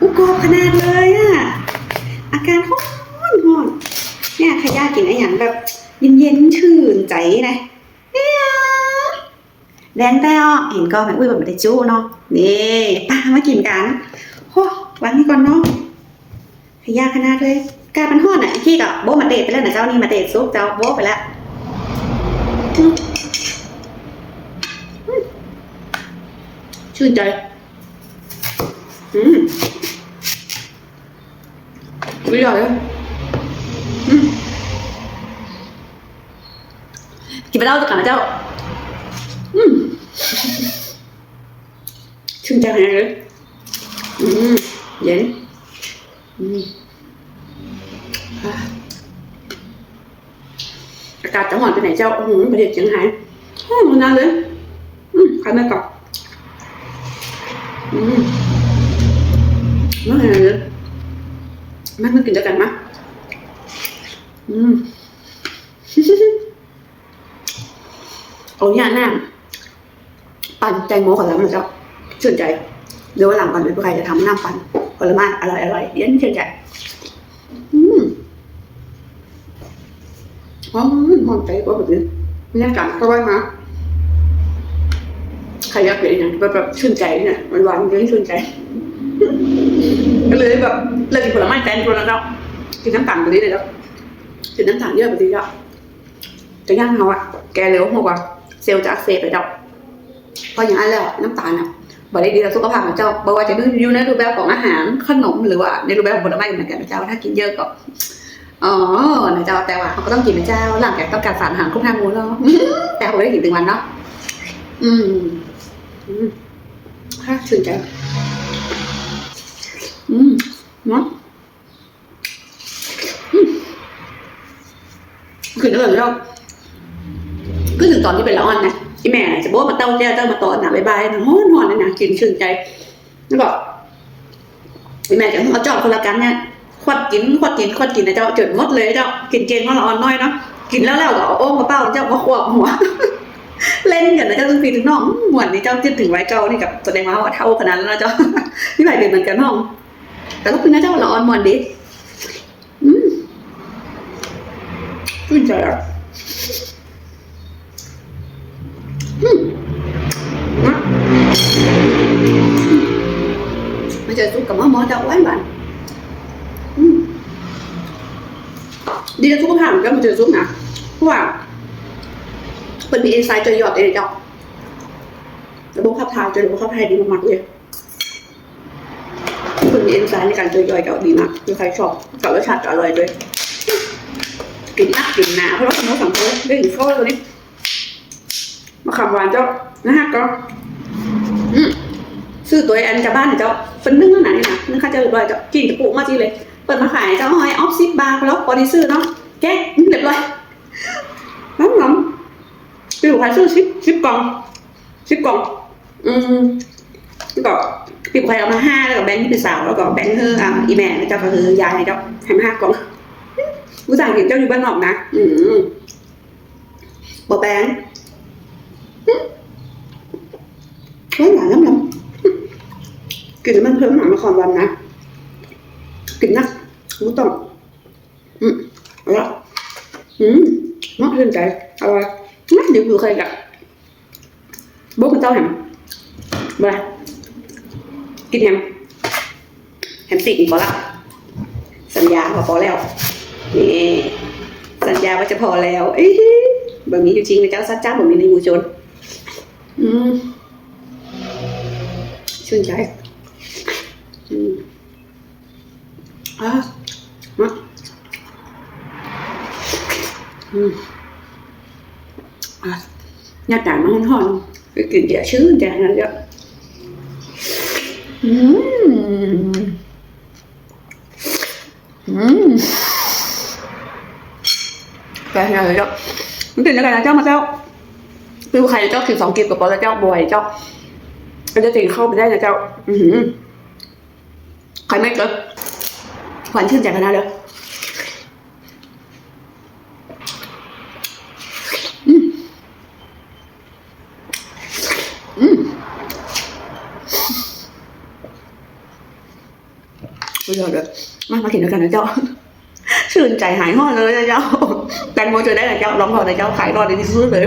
อุกรอบขนาดเลยอ่ะอาการร้อนร้อนเนี่ยใครอยากกินอะไรอย่างแบบเย็นๆชื่นใจนะเนี่ยแดงแต่อ้อเห็นก็แบบอุ้ยแบบไม่ได้จู้เนาะนี่ป้ามากินกันโหวางนี่ก่อนเนาะใครอยากขนาดเลยกลายเป็นห้อนอ่ะขี้กับโบมาเดทไปแล้วนะเจ้านี่มาเดทซุปเจ้าโบไปแล้วชื่นใจไม่ได้เลยกินไปเล่าจะกลับมาเจ้าชื่นใจขนาดเลยเย็นอากาศจะหอนไปไหนเจ้าประเดี๋ยวเชียงหายมันนานเลยใครไม่กลับไม่เห็นเลยมันกินด้วยกันมั้ยโอ้ยหน้าปั่นแตงโมของเรามันจะชื่นใจเดี๋ยววันหลังก่อนเป็นใครจะทำน้ำปั่นผลไม้อร่อยเย็นชื่นใจหอมใจกว่าแบบนี้บรรยากาศก็ไว้มาใครอยากเปลี่ยนอย่างแบบชื่นใจเนี่ยหวานๆเย็นชื่นใจก็เลยแบบเลิกกินผลไม้แทนคนละแล้วกินน้ำตาลไปนี้เลยแล้วกินน้ำตาลเยอะไปนี้แล้วจะย่างเขาอะแกเร็วมากกว่าเซลล์จะอักเสบไปแล้วเพราะอย่างนั้นแล้วน้ำตาลอะบอกได้ดีต่อสุขภาพของเจ้าบอกว่าจะอยู่ในรูปแบบของอาหารขนมหรือว่าในรูปแบบของผลไม้เหมือนกันนะเจ้าถ้ากินเยอะก็นะเจ้าแต่ว่าเขาก็ต้องกินนะเจ้าหลังจากต้องการสารอาหารครบ5 มื้อแล้วแต่เขาไม่ได้กินถึงวันเนาะค่ะชื่นใจเนาะคือเรื่องเราก็ถึงตอนที่เป็นละอ่อนนะที่แม่จะบอกมาเต้าแก้วเต้ามาตอนนะบายๆนอนนะกินชื่นใจแล้วก็แม่จะเอาจอบคนละกันเนี่ยควัดกินนะเจ้าจนหมดเลยเจ้ากินเก่งมาละอ่อนน้อยเนาะกินแล้วก็โอ้กระเป๋าเจ้ามาขวบหัวเล่นกันนะเจ้าต้องปีถึงน้องหวนนี่เจ้าคิดถึงไว้เจ้านี่กับแสดงว่าเท่าขนาดแล้วนะเจ้าที่ไหนเป็นเหมือนกันน้องแต่ก็คือนะเจ้าละอ่อนหวนดิชื่นใจอ่ะมาเจอซุปกับหม้อเจ้าหวานดีกับสุขภาพก็มาเจอซุปนะเพราะว่าเป็นมีเอนไซม์จอยอดเลยเจ้าระบบขับถ่ายระบบขับถ่ายดีมากเลยเป็นมีเอนไซม์ในการจอยเจ้าดีมากมีใครชอบกับรสชาติอร่อยด้วยกลิ่นนักกลิ่นหนาเพราะว่าสมมติสังเคราะห์ได้ถึงข้าวตัวนี้มะขามหวานเจ้านะฮะก็ซื้อตัวอันจากบ้านเจ้าเป็นนึ่งขนาดนี้นะนึ่งข้าวเจ้าเรียบร้อยเจ้ากินจะปลูกมาจีเลยเปิดมาขายเจ้าหอยออฟซิบาร์แล้วพอดีซื้อเนาะแก๊กเรียบร้อยน้ำปีบุกขายซื้อ10 กล่องแล้วก็ปีบุกขายเอามา5แล้วก็แบงค์ที่เป็นสาวแล้วก็แบงค์เธออีแม่เจ้าก็คือยายเจ้าให้มา5 กล่องผู้สั่งเห็นเจ้าอยู่บ้านนอกนะบอกแบงค์หวานน้ำกินมันเพิ่มหนังมาคอนวันนะกินนะมุ้งต้องอร่อยมากชื่นใจอร่อยนักเดี๋ยวคือใครกับโบ๊ะกับเจ้าแหมมากินแฮม4 อีกพอละสัญญาว่าพอแล้วนี่สัญญาว่าจะพอแล้วแบบนี้อยู่จริงเลยเจ้าซัดจ้าแบบนี้ในมูชนชื่นใจหน้าตามันหอนๆไปกินเดี๋ยวชื่นใจนะเจ้าแต่ไงเจ้ามันกินแล้วกันนะเจ้ามาเจ้าคือใครเจ้ากิน2 กิโลกับปอแล้วเจ้าบ่อยเจ้าก็จะตีเข้าไปได้นะเจ้าใครไม่เกินหวานชื่นใจขนาดเลย bây giờ đượcมากินด้วยกันนะเจ้า ชื่นใจหายห้อนเลยนะเจ้าแตงโมเจอได้นะเจ้าลองก่อนนะเจ้าขายรอดในที่สุดเลย